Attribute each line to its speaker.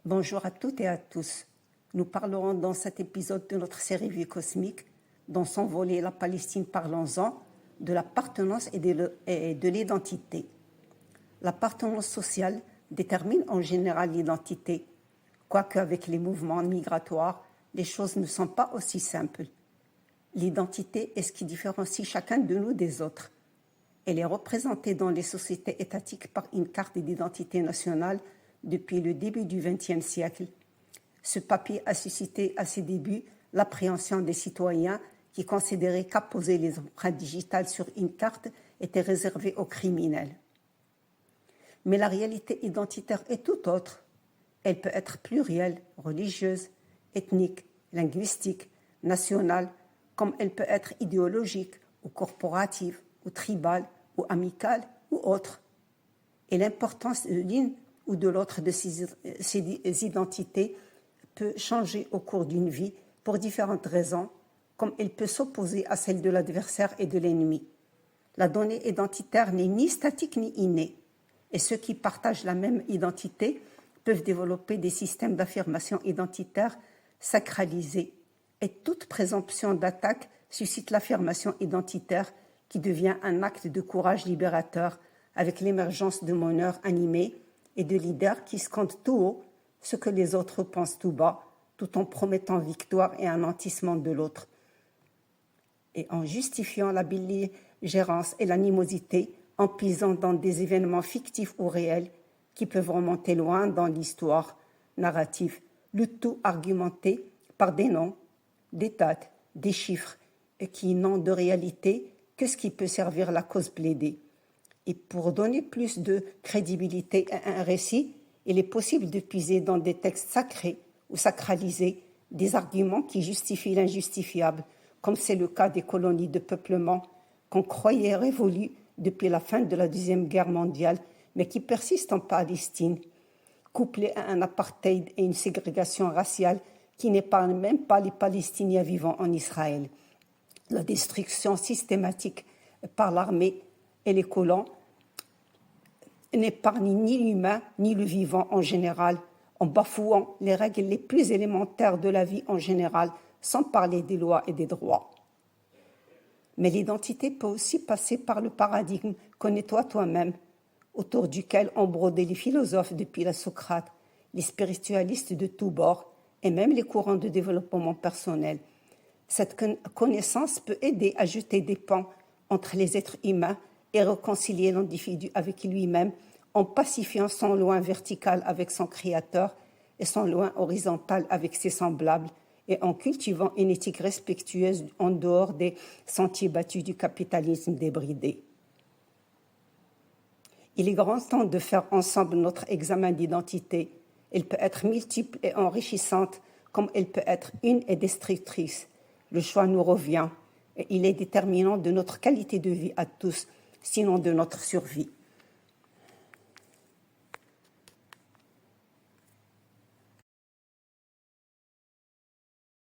Speaker 1: Bonjour à toutes et à tous. Nous parlerons dans cet épisode de notre série Vie cosmique, dans son volet La Palestine parlons-en, de l'appartenance et de l'identité. L'appartenance sociale détermine en général l'identité, quoique avec les mouvements migratoires, les choses ne sont pas aussi simples. L'identité est ce qui différencie chacun de nous des autres. Elle est représentée dans les sociétés étatiques par une carte d'identité nationale depuis le début du XXe siècle. Ce papier a suscité à ses débuts l'appréhension des citoyens qui considéraient qu'apposer les empreintes digitales sur une carte était réservé aux criminels. Mais la réalité identitaire est tout autre. Elle peut être plurielle, religieuse, ethnique, linguistique, nationale, comme elle peut être idéologique ou corporative ou tribale ou amicale ou autre. Et l'importance de l'une ou de l'autre de ces identités peut changer au cours d'une vie pour différentes raisons, comme elle peut s'opposer à celle de l'adversaire et de l'ennemi. La donnée identitaire n'est ni statique ni innée, et ceux qui partagent la même identité peuvent développer des systèmes d'affirmation identitaire sacralisés, et toute présomption d'attaque suscite l'affirmation identitaire qui devient un acte de courage libérateur avec l'émergence de meneurs animés et de leaders qui scandent tout haut ce que les autres pensent tout bas, tout en promettant victoire et anéantissement de l'autre. Et en justifiant la belligérance et l'animosité, en puisant dans des événements fictifs ou réels qui peuvent remonter loin dans l'histoire narrative, le tout argumenté par des noms, des dates, des chiffres, et qui n'ont de réalité que ce qui peut servir la cause plaidée. Et pour donner plus de crédibilité à un récit, il est possible de puiser dans des textes sacrés ou sacralisés des arguments qui justifient l'injustifiable, comme c'est le cas des colonies de peuplement qu'on croyait révolues depuis la fin de la Deuxième Guerre mondiale, mais qui persistent en Palestine, couplées à un apartheid et une ségrégation raciale qui n'épargne même pas les Palestiniens vivant en Israël. La destruction systématique par l'armée et les colons n'épargne ni l'humain ni le vivant en général, en bafouant les règles les plus élémentaires de la vie en général, sans parler des lois et des droits. Mais l'identité peut aussi passer par le paradigme « connais-toi toi-même », autour duquel ont brodé les philosophes depuis la Socrate, les spiritualistes de tous bords et même les courants de développement personnel. Cette connaissance peut aider à jeter des ponts entre les êtres humains et réconcilier l'individu avec lui-même en pacifiant son lien vertical avec son créateur et son lien horizontal avec ses semblables et en cultivant une éthique respectueuse en dehors des sentiers battus du capitalisme débridé. Il est grand temps de faire ensemble notre examen d'identité. Elle peut être multiple et enrichissante comme elle peut être une et destructrice. Le choix nous revient et il est déterminant de notre qualité de vie à tous, sinon de notre survie.